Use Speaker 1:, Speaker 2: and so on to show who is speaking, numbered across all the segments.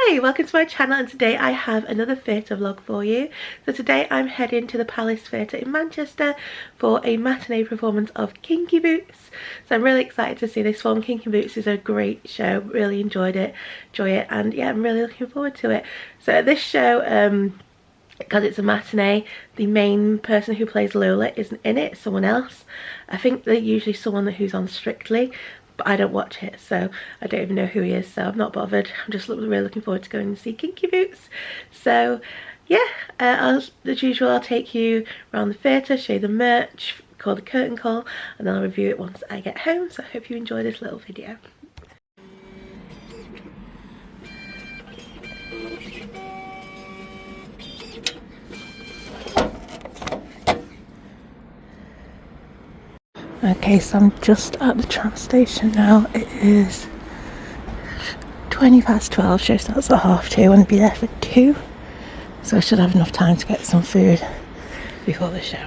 Speaker 1: Hi, welcome to my channel, and today I have another theatre vlog for you. So today I'm heading to the Palace Theatre in Manchester for a matinee performance of Kinky Boots. So I'm really excited to see this one. Kinky Boots is a great show, really enjoy it, and yeah, I'm really looking forward to it. So at this show, because it's a matinee, the main person who plays Lola isn't in it, someone else. I think they're usually someone who's on Strictly, but I don't watch it, so I don't even know who he is, so I'm not bothered. I'm just really looking forward to going and see Kinky Boots. So yeah, as usual, I'll take you around the theatre, show you the merch, call the curtain call, and then I'll review it once I get home. So I hope you enjoy this little video. Okay, so I'm just at the tram station now. It is 12:20. Show starts at 2:30. I want to be there for 2, so I should have enough time to get some food before the show.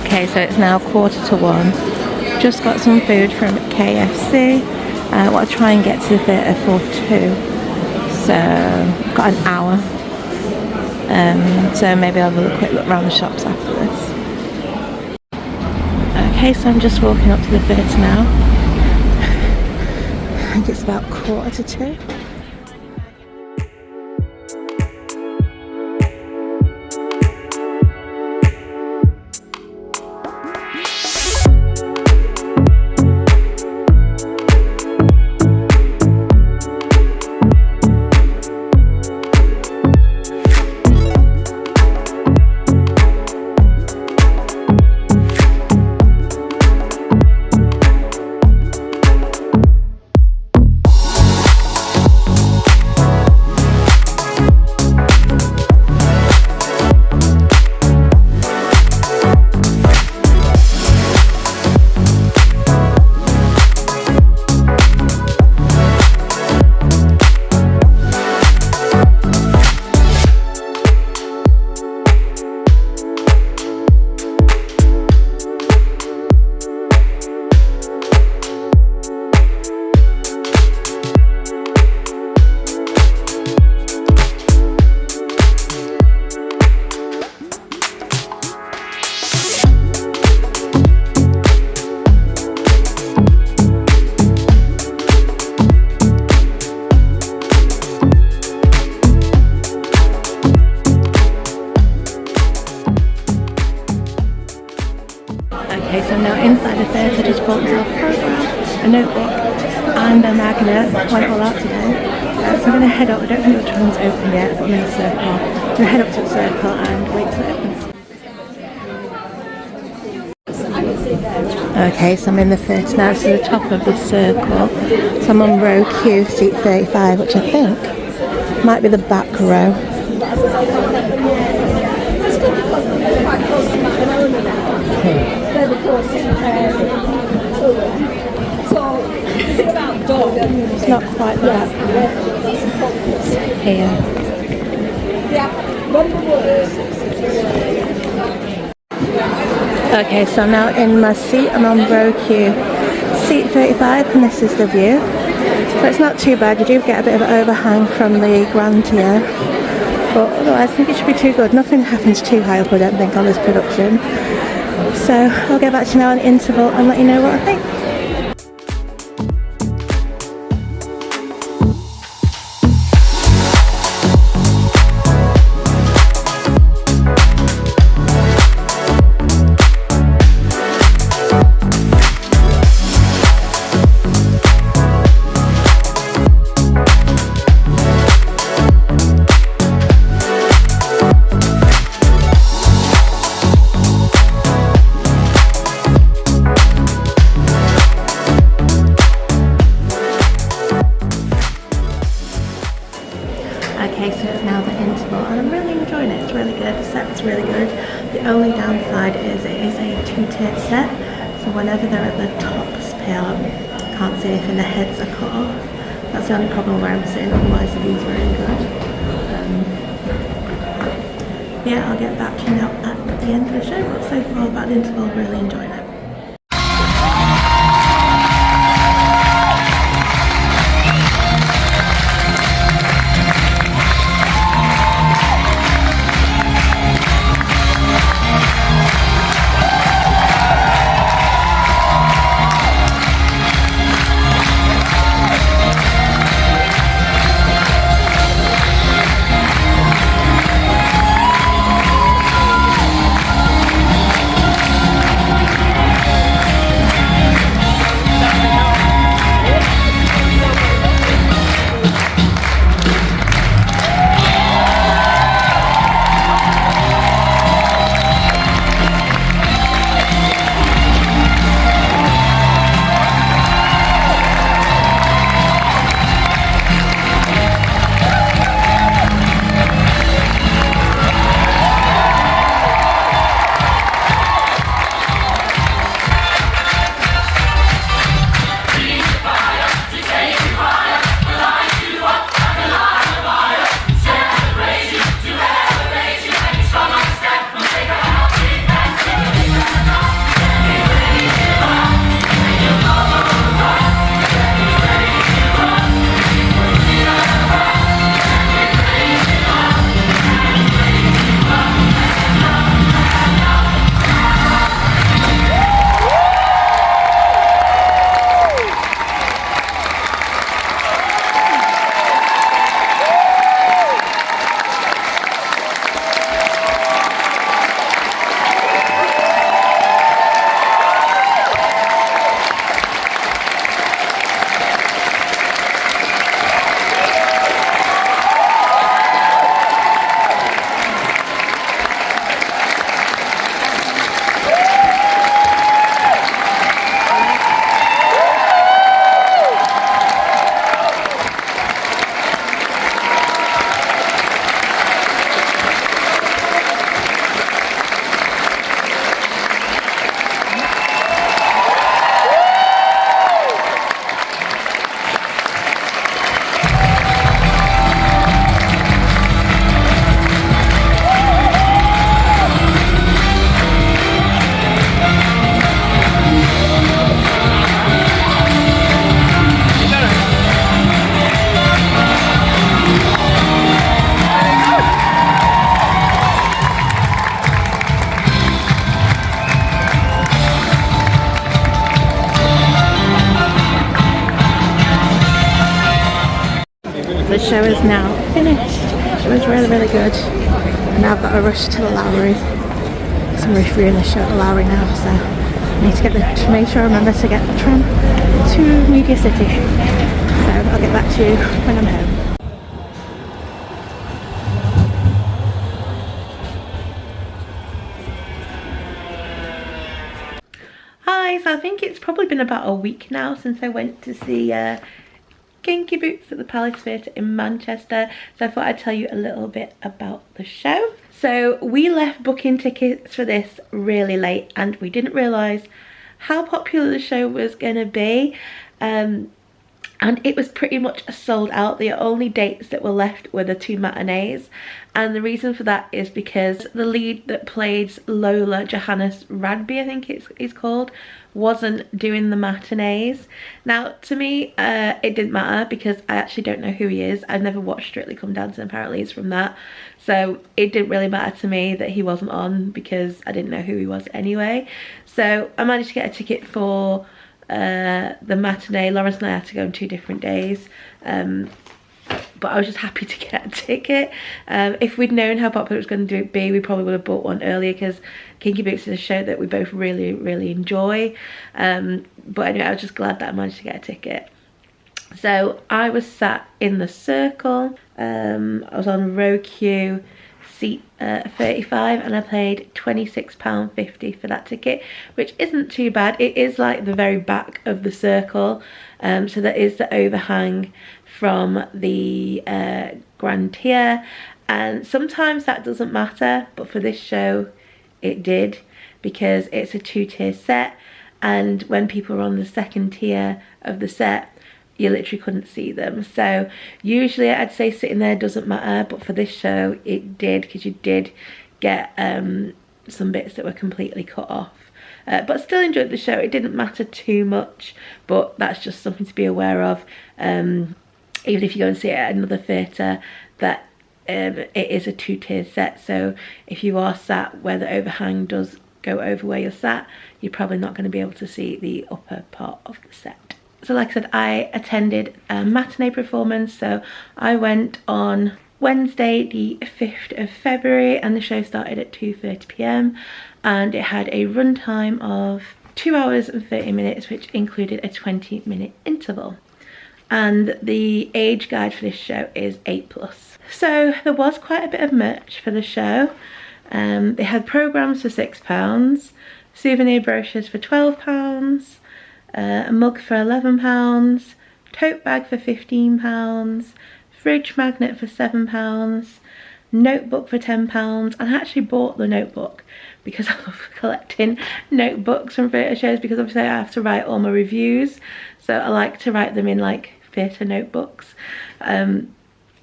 Speaker 1: Okay, so it's now 1:45. Just got some food from KFC. I want to try and get to the theatre for 2, so got an hour. So maybe I'll have a quick look around the shops after this. Okay, so I'm just walking up to the theatre now. I think it's about 1:45. Okay, so now inside the theatre, just bought myself a programme, a notebook and a magnet. Went all out today. So I'm going to head up. I don't think the tram's open yet, but I'm in the circle. I'm going to head up to the circle and wait till it opens. Okay, so I'm in the theatre now, to the top of the circle. So I'm on row Q, seat 35, which I think might be the back row. It's not quite that here. Okay, so I'm now in my seat. I'm on row Q, seat 35, and this is the view. So it's not too bad. You do get a bit of an overhang from the grand tier, but otherwise I think it should be too good. Nothing happens too high up, I don't think, on this production. So I'll get back to you now on the interval and let you know what I think. Okay, so it's now the interval and I'm really enjoying it. It's really good. The set's really good. The only downside is it is a two-tiered set, so whenever they're at the tops pay out, I can't see if the heads are cut off. That's the only problem where I'm sitting, otherwise the view's really good. Yeah, I'll get back to you now at the end of the show, but so far about the interval, really enjoying it. The show is now finished. It was really, really good. And now I've got to rush to the Lowry. So I'm reviewing the show at the Lowry now, so I need to make sure I remember to get the tram to Media City. So I'll get back to you when I'm home. Hi, so I think it's probably been about a week now since I went to see Kinky Boots at the Palace Theatre in Manchester, so I thought I'd tell you a little bit about the show. So we left booking tickets for this really late and we didn't realise how popular the show was going to be, and it was pretty much sold out. The only dates that were left were the 2 matinees, and the reason for that is because the lead that played Lola, Johannes, Radebe I think it's called, wasn't doing the matinees. Now to me it didn't matter because I actually don't know who he is. I've never watched Strictly Come Dancing, apparently he's from that, so it didn't really matter to me that he wasn't on because I didn't know who he was anyway. So I managed to get a ticket for the matinee. Lawrence and I had to go on 2 different days, but I was just happy to get a ticket. If we'd known how popular it was going to be, we probably would have bought one earlier because Kinky Boots is a show that we both really, really enjoy. But anyway, I was just glad that I managed to get a ticket. So I was sat in the circle. I was on row Q, seat 35, and I paid £26.50 for that ticket, which isn't too bad. It is like the very back of the circle, so there is the overhang from the grand tier, and sometimes that doesn't matter, but for this show it did, because it's a 2-tier set, and when people were on the second tier of the set, you literally couldn't see them. So usually I'd say sitting there doesn't matter, but for this show it did, because you did get some bits that were completely cut off. But still enjoyed the show. It didn't matter too much, but that's just something to be aware of. Even if you go and see it at another theatre, that it is a 2-tier set, so if you are sat where the overhang does go over where you're sat, you're probably not going to be able to see the upper part of the set. So like I said, I attended a matinee performance, so I went on Wednesday the 5th of February and the show started at 2:30 p.m. and it had a runtime of 2 hours and 30 minutes, which included a 20-minute interval. And the age guide for this show is 8+. So there was quite a bit of merch for the show. They had programmes for £6, souvenir brochures for £12, a mug for £11, tote bag for £15, fridge magnet for £7, notebook for £10. And I actually bought the notebook because I love collecting notebooks from theatre shows, because obviously I have to write all my reviews, so I like to write them in like theatre notebooks.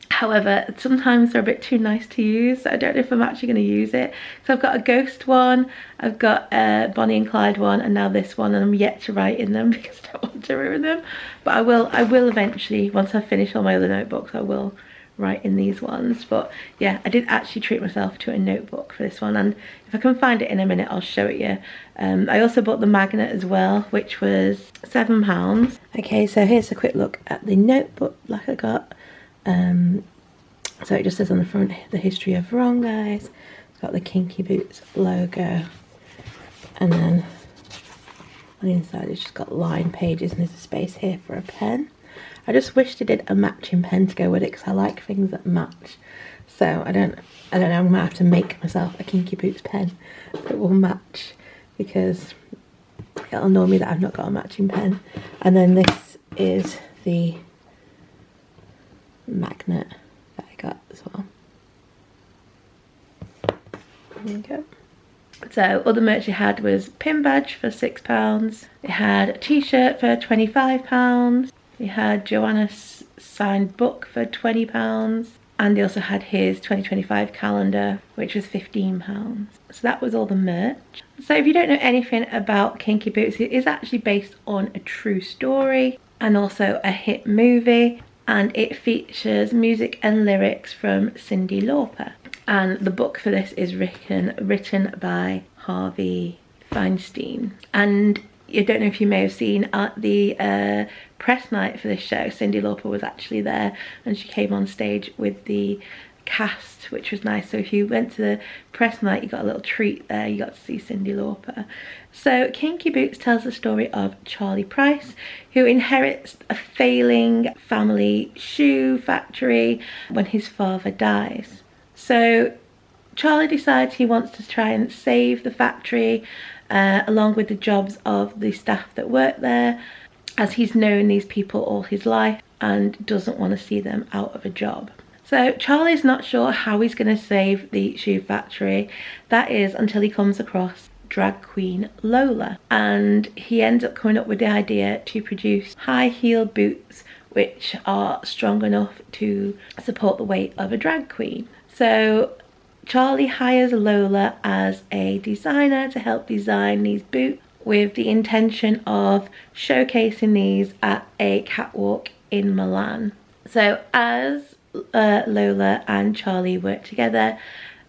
Speaker 1: However, sometimes they're a bit too nice to use, so I don't know if I'm actually going to use it. So I've got a ghost one, I've got a Bonnie and Clyde one, and now this one, and I'm yet to write in them because I don't want to ruin them. But I will eventually, once I've finished all my other notebooks, I will write in these ones. But yeah, I did actually treat myself to a notebook for this one, and if I can find it in a minute I'll show it you. I also bought the magnet as well, which was £7. Okay, so here's a quick look at the notebook like I got. So it just says on the front, the history of wrong, guys. It's got the Kinky Boots logo, and then on the inside it's just got line pages, and there's a space here for a pen. I just wish they did a matching pen to go with it, because I like things that match. So I don't know, I'm gonna have to make myself a Kinky Boots pen that will match, because it'll annoy me that I've not got a matching pen. And then this is the magnet that I got as well. There you go. So other merch it had was pin badge for £6. It had a t-shirt for £25. It had Johannes signed book for £20. And they also had his 2025 calendar, which was £15. So that was all the merch. So if you don't know anything about Kinky Boots, it is actually based on a true story and also a hit movie. And it features music and lyrics from Cyndi Lauper. And the book for this is written by Harvey Fierstein. And I don't know if you may have seen at the press night for this show, Cyndi Lauper was actually there, and she came on stage with the cast, which was nice. So if you went to the press night, you got a little treat there, you got to see Cyndi Lauper. So Kinky Boots tells the story of Charlie Price, who inherits a failing family shoe factory when his father dies. So Charlie decides he wants to try and save the factory, along with the jobs of the staff that work there, as he's known these people all his life and doesn't want to see them out of a job. So Charlie's not sure how he's going to save the shoe factory. That is until he comes across drag queen Lola, and he ends up coming up with the idea to produce high heel boots which are strong enough to support the weight of a drag queen. So Charlie hires Lola as a designer to help design these boots, with the intention of showcasing these at a catwalk in Milan. So as Lola and Charlie work together,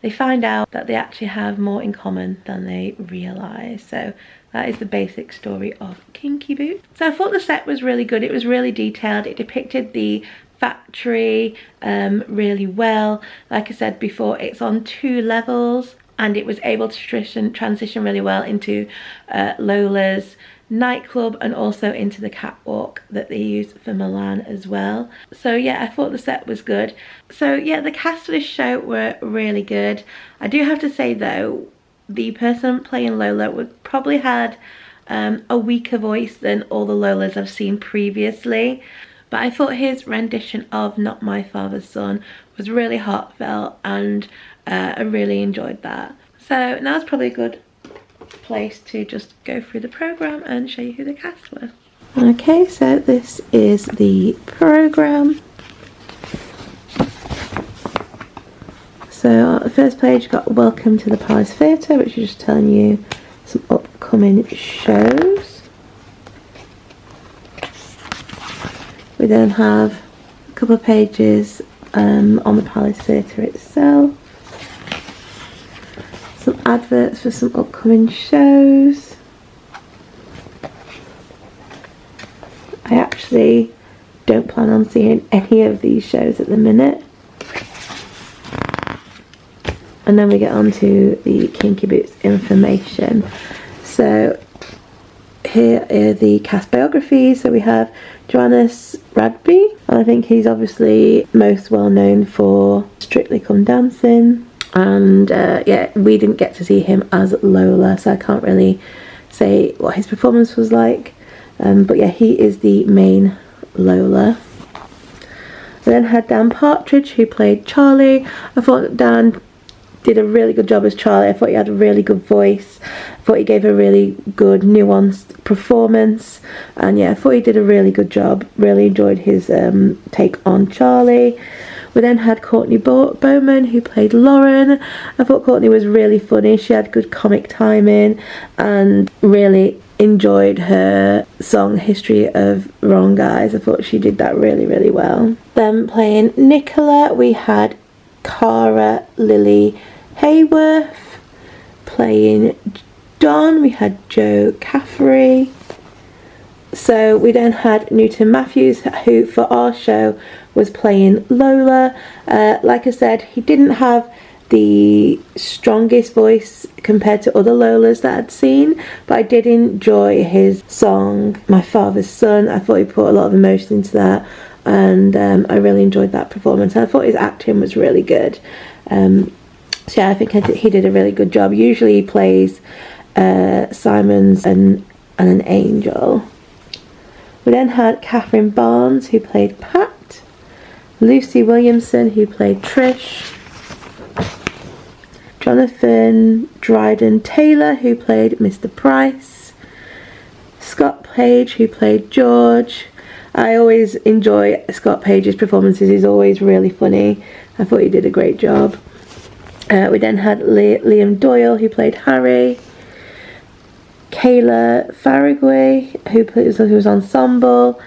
Speaker 1: they find out that they actually have more in common than they realise. So that is the basic story of Kinky Boots. So I thought the set was really good. It was really detailed. It depicted the factory really well. Like I said before, it's on 2 levels, and it was able to transition really well into Lola's nightclub and also into the catwalk that they used for Milan as well. So yeah, I thought the set was good. So yeah, the cast of this show were really good. I do have to say though, the person playing Lola would probably had a weaker voice than all the Lolas I've seen previously. but I thought his rendition of Not My Father's Son was really heartfelt, and I really enjoyed that. So now's probably a good place to just go through the programme and show you who the cast were. Okay, so this is the programme. So on the first page you've got Welcome to the Palace Theatre, which is just telling you some upcoming shows. We then have a couple of pages on the Palace Theatre itself. Some adverts for some upcoming shows. I actually don't plan on seeing any of these shows at the minute. And then we get on to the Kinky Boots information. So here are the cast biographies. So we have Johannes Radebe, and I think he's obviously most well known for Strictly Come Dancing. And yeah, we didn't get to see him as Lola, so I can't really say what his performance was like. But yeah, he is the main Lola. We then had Dan Partridge, who played Charlie. I thought Dan did a really good job as Charlie. I thought he had a really good voice. I thought he gave a really good nuanced performance, and yeah, I thought he did a really good job. Really enjoyed his take on Charlie. We then had Courtney Bowman, who played Lauren. I thought Courtney was really funny. She had good comic timing, and really enjoyed her song History of Wrong Guys. I thought she did that really, really well. Then playing Nicola, we had Cara Lily Hayworth. Playing Don, we had Joe Caffrey. So we then had Newton Matthews, who for our show was playing Lola. Like I said, he didn't have the strongest voice compared to other Lolas that I'd seen, but I did enjoy his song My Father's Son. I thought he put a lot of emotion into that, and I really enjoyed that performance. I thought his acting was really good. So yeah, I think he did a really good job. Usually he plays Simons and an angel. We then had Catherine Barnes, who played Pat. Lucy Williamson, who played Trish. Jonathan Dryden Taylor, who played Mr. Price. Scott Page, who played George. I always enjoy Scott Page's performances. He's always really funny. I thought he did a great job. We then had Liam Doyle, who played Harry. Kayla Faragway, who was ensemble.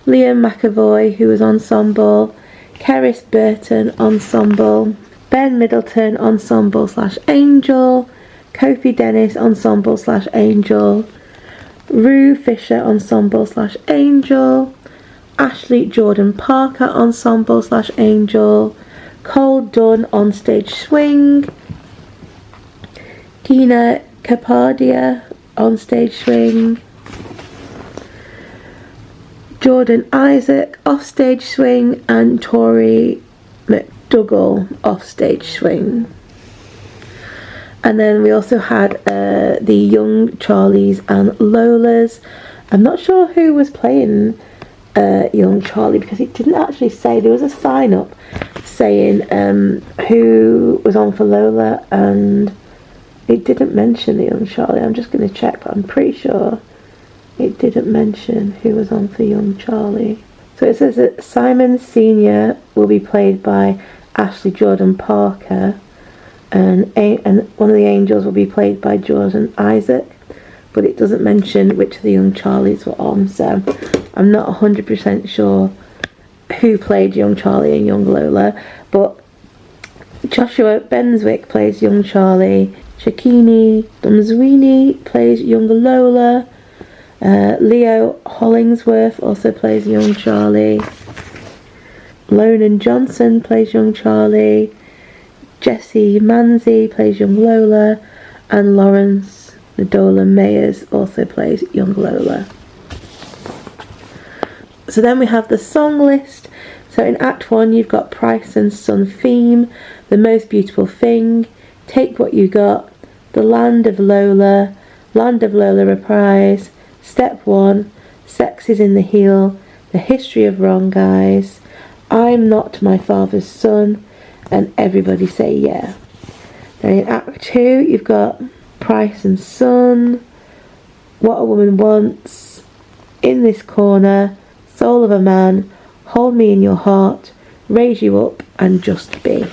Speaker 1: Liam McAvoy, who was ensemble. Keris Burton, ensemble. Ben Middleton, ensemble / angel. Kofi Dennis, ensemble / angel. Rue Fisher, ensemble / angel. Ashley Jordan Parker, ensemble / angel. Cole Dunn, on stage swing. Gina Capadia, on stage swing. Jordan Isaac, off stage swing, and Tori McDougall, off stage swing. And then we also had the young Charlies and Lolas. I'm not sure who was playing young Charlie, because it didn't actually say. There was a sign up saying who was on for Lola, and it didn't mention the young Charlie. I'm just going to check, but I'm pretty sure it didn't mention who was on for young Charlie. So it says that Simon Sr. will be played by Ashley Jordan Parker, and one of the angels will be played by Jordan Isaac, but it doesn't mention which of the young Charlies were on, so I'm not 100% sure who played young Charlie and young Lola. But Joshua Benswick plays young Charlie. Shakini Dumswini plays younger Lola. Leo Hollingsworth also plays young Charlie. Lonan Johnson plays young Charlie. Jesse Manzi plays young Lola. And Lawrence Nadola Mayers also plays young Lola. So then we have the song list. So in Act 1 you've got Price and Son theme, The Most Beautiful Thing, Take What You Got, The Land of Lola reprise, Step 1, Sex is in the Heel, The History of Wrong Guys, I'm Not My Father's Son, and Everybody Say Yeah. Then in Act 2 you've got Price and Son, What a Woman Wants, In This Corner, Soul of a Man, Hold Me in Your Heart, Raise You Up, and Just Be.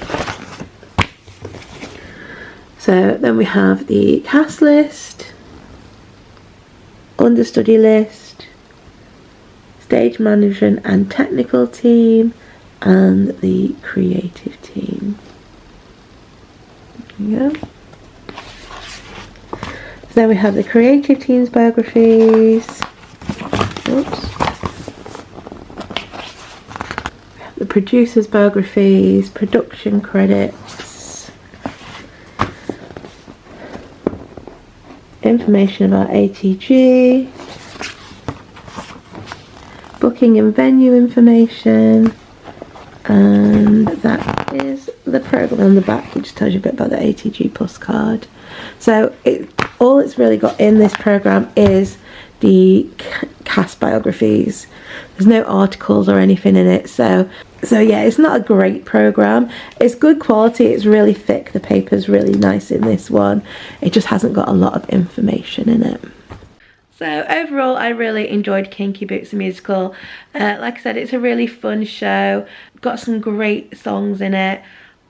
Speaker 1: So then we have the cast list, understudy list, stage management and technical team, and the creative team. There we go. So then we have the creative team's biographies. Oops. We have the producers' biographies, production credits, information about ATG, booking and venue information, and that is the programme on the back, which tells you a bit about the ATG Plus card. So all it's really got in this programme is the cast biographies. There's no articles or anything in it, so yeah, it's not a great programme. It's good quality, it's really thick, the paper's really nice in this one. It just hasn't got a lot of information in it. So overall, I really enjoyed Kinky Boots The Musical. Like I said, it's a really fun show. Got some great songs in it.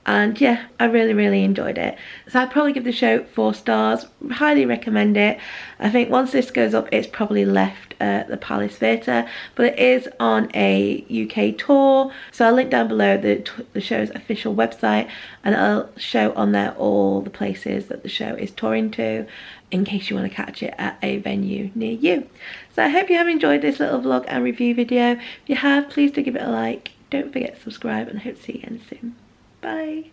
Speaker 1: And yeah, I really enjoyed it. So I'd probably give the show 4 stars. Highly recommend it. I think once this goes up, it's probably left the Palace Theatre. But it is on a UK tour. So I'll link down below the show's official website. And I'll show on there all the places that the show is touring to, in case you want to catch it at a venue near you. So I hope you have enjoyed this little vlog and review video. If you have, please do give it a like. Don't forget to subscribe, and I hope to see you again soon. Bye.